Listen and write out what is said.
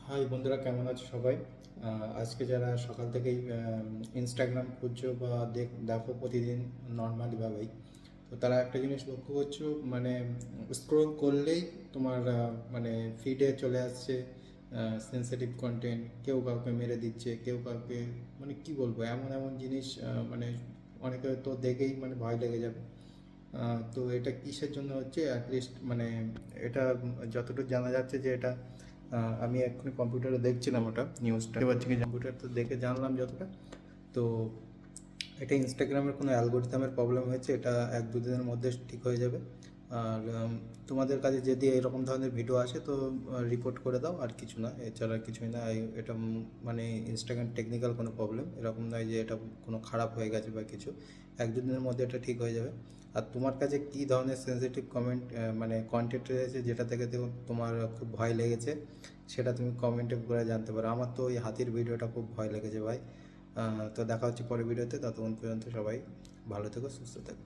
High বন্ধুরা, কেমন আছো সবাই? আজকে যারা সকাল থেকেই ইনস্টাগ্রাম খুঁজছো বা দেখো প্রতিদিন নর্মালিভাবেই, তো তারা একটা জিনিস লক্ষ্য করছো, মানে স্ক্রোল করলেই তোমার মানে ফিডে চলে আসছে সেন্সিটিভ কন্টেন্ট। কেউ কাউকে মেরে দিচ্ছে, কেউ কাউকে, মানে কি বলবো, এমন এমন জিনিস, মানে অনেকে তো দেখেই মানে ভয় লেগে যাবে। তো এটা কিসের জন্য হচ্ছে অ্যাটলিস্ট, মানে এটা যতটুকু জানা যাচ্ছে যে এটা, আমি এক্ষুনি কম্পিউটারে দেখছিলাম ওটা নিউজটা, এবার থেকে কম্পিউটার তো দেখে জানলাম যতটা। তো এটা ইনস্টাগ্রামের কোনো অ্যালগোরিদমের প্রবলেম হয়েছে, এটা 1-2 দিনের মধ্যে ঠিক হয়ে যাবে। আর তোমাদের কাছে যদি এরকম ধরনের ভিডিও আসে তো রিপোর্ট করে দাও, আর কিছু না, এছাড়া আর কিছুই না। এটা মানে ইনস্টাগ্রাম টেকনিক্যাল কোনো প্রবলেম, এরকম নয় যে এটা কোনো খারাপ হয়ে গেছে বা কিছু। 1-2 দিনের মধ্যে এটা ঠিক হয়ে যাবে। আর তোমার কাছে কী ধরনের সেন্সিটিভ কমেন্ট, মানে কন্টেন্ট রয়েছে যেটা থেকে দেখো তোমার খুব ভয় লেগেছে, সেটা তুমি কমেন্টে করে জানতে পারো। আমার তো ওই হাতির ভিডিওটা খুব ভয় লেগেছে ভাই। তো দেখা হচ্ছে পরের ভিডিওতে, ততক্ষণ পর্যন্ত সবাই ভালো থেকো, সুস্থ থেকো।